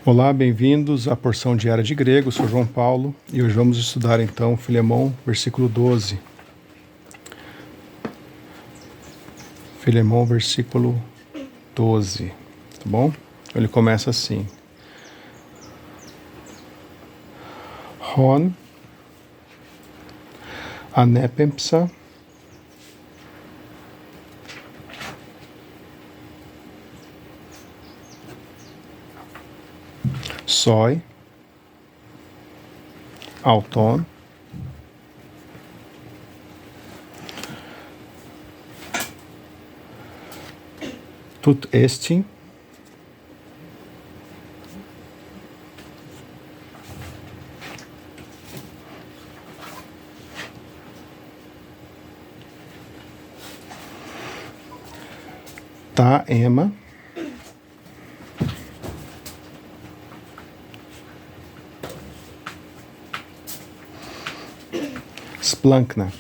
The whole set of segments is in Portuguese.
Olá, bem-vindos à porção diária de grego. Eu sou João Paulo e hoje vamos estudar então Filemão, versículo 12. Filemão, versículo 12, tá bom? Ele começa assim: Hon anepempsa soi auton tut estin ta ema splankna.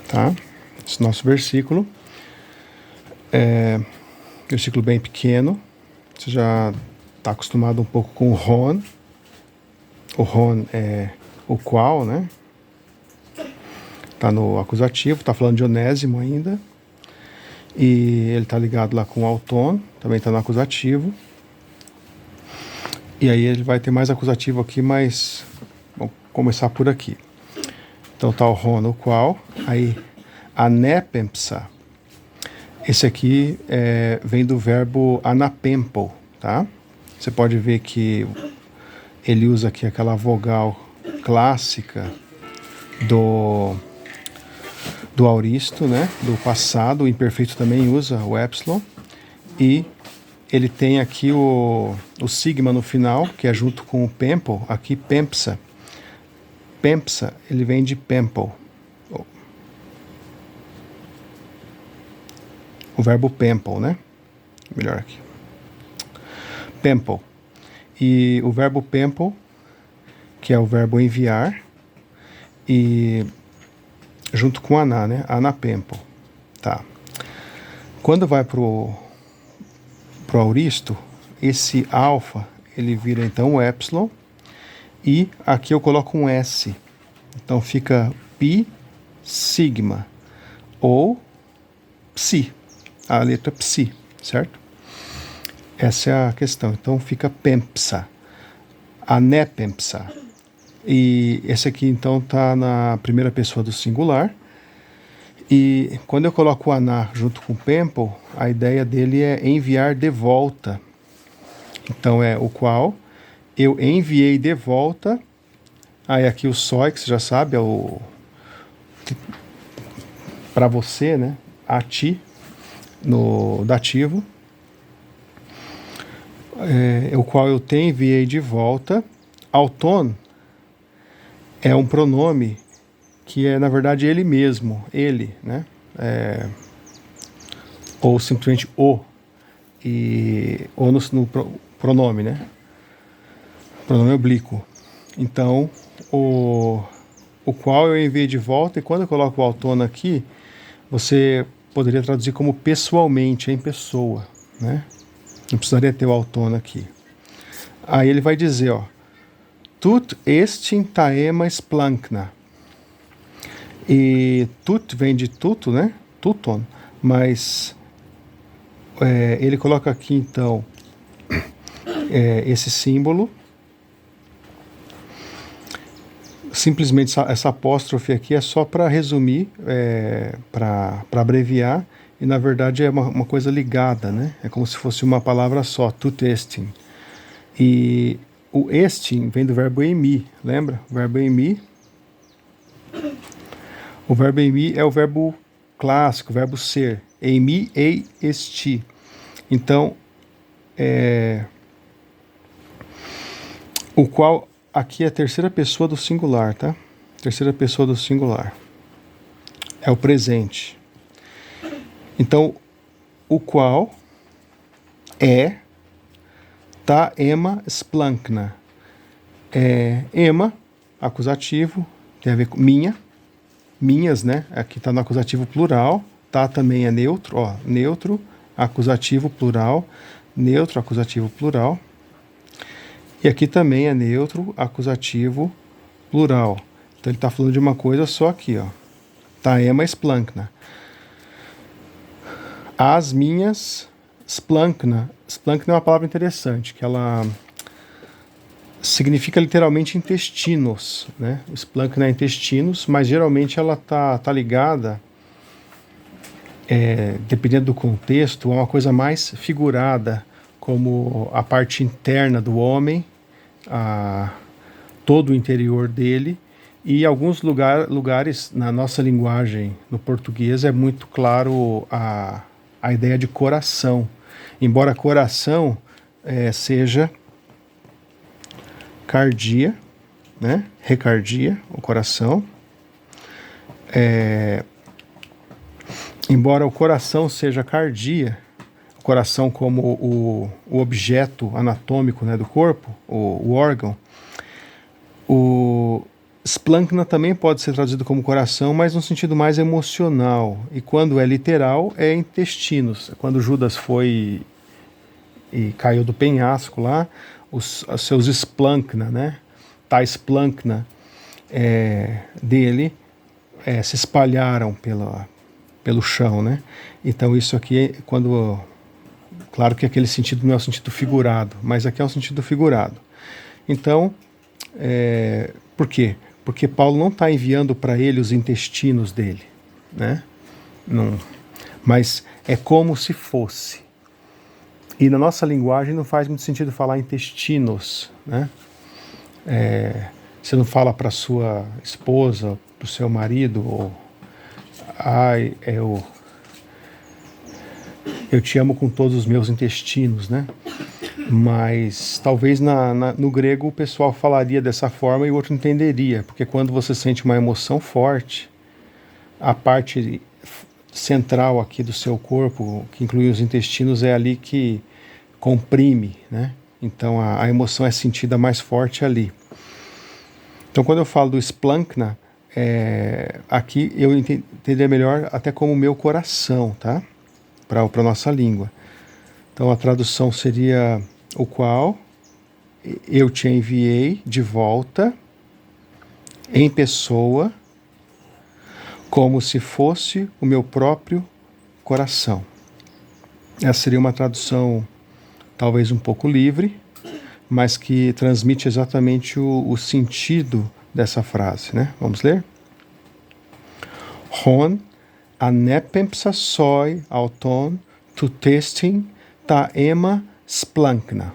Tá? Esse nosso versículo é versículo bem pequeno. Você já está acostumado um pouco com o Hon. O Hon é o qual, né? Está no acusativo, está falando de Onésimo ainda. E ele está ligado lá com o auton, também está no acusativo. E aí ele vai ter mais acusativo aqui, mas vamos começar por aqui. Então tá o Hon, o qual. Aí anepempsa. Esse aqui vem do verbo anapempo, tá? Você pode ver que ele usa aqui aquela vogal clássica do auristo, né? Do passado. O imperfeito também usa o epsilon. E ele tem aqui o sigma no final, que é junto com o pempo, aqui pempsa. Pempsa, ele vem de pempo. O verbo pempo, né? Melhor aqui. Pempo. E o verbo pempo, que é o verbo enviar, e junto com aná, né? Anapempo. Tá. Quando vai pro auristo, esse alfa, ele vira então o epsilon, e aqui eu coloco um S. Então fica pi sigma, ou psi, a letra psi, certo? Essa é a questão. Então fica pempsa, anepempsa. E esse aqui então está na primeira pessoa do singular. E quando eu coloco o aná junto com o pempo, a ideia dele é enviar de volta. Então é o qual eu enviei de volta. Aí aqui o soi, que você já sabe, é o para você, né? A ti, no dativo. É o qual eu te enviei de volta. Auton é um pronome que é, na verdade, ele mesmo, ele, né? Ou simplesmente o, e ou no pronome, né? Pronome oblíquo. Então, o qual eu enviei de volta, e quando eu coloco o auton aqui, você poderia traduzir como pessoalmente, em pessoa, né? Não precisaria ter o auton aqui. Aí ele vai dizer, ó, tut estin taema splankna. E tut vem de tuto, né? Tuton. Mas ele coloca aqui, então, esse símbolo. Simplesmente essa apóstrofe aqui é só para resumir, para abreviar. E, na verdade, é uma coisa ligada, né? É como se fosse uma palavra só, tut estin. E o estin vem do verbo emi, lembra? O verbo emi. O verbo emi é o verbo clássico, o verbo ser. Emi, ei, esti. Então, o qual aqui é a terceira pessoa do singular, tá? Terceira pessoa do singular. É o presente. Então, o qual é ta ema splankna. Ema, acusativo, tem a ver com minha, minhas, né? Aqui está no acusativo plural, tá também é neutro, ó, neutro, acusativo plural, neutro, acusativo plural. E aqui também é neutro, acusativo plural. Então ele está falando de uma coisa só aqui, ó. Taema splankna. As minhas splankna. Splankna é uma palavra interessante, que ela significa literalmente intestinos, né? O splankna é intestinos, mas geralmente ela tá ligada, dependendo do contexto, a uma coisa mais figurada, como a parte interna do homem, todo o interior dele, e alguns lugares na nossa linguagem, no português, é muito claro a ideia de coração. Embora coração seja cardia, né? Recardia, o coração. Embora o coração seja cardia, o coração como o objeto anatômico, né, do corpo, o órgão, o splankna também pode ser traduzido como coração, mas num sentido mais emocional. E quando é literal, é intestinos. Quando Judas foi e caiu do penhasco lá, os seus splankna, né, splankna dele se espalharam pelo chão, né? Então isso aqui, claro que aquele sentido não é o sentido figurado, mas aqui é um sentido figurado. Então, por quê? Porque Paulo não está enviando para ele os intestinos dele, né? Não, mas é como se fosse. E na nossa linguagem não faz muito sentido falar intestinos, né? Você não fala para sua esposa, para o seu marido, ou eu te amo com todos os meus intestinos, né? Mas talvez no grego o pessoal falaria dessa forma e o outro entenderia, porque quando você sente uma emoção forte, a parte central aqui do seu corpo, que inclui os intestinos, é ali que comprime, né? Então a emoção é sentida mais forte ali. Então quando eu falo do splankna, aqui eu entenderia melhor até como meu coração, tá? Para a nossa língua. Então a tradução seria: o qual eu te enviei de volta em pessoa, como se fosse o meu próprio coração. Essa seria uma tradução talvez um pouco livre, mas que transmite exatamente o sentido dessa frase, né? Vamos ler? Hon anepempsa soi auton tu testing ta ema splankna.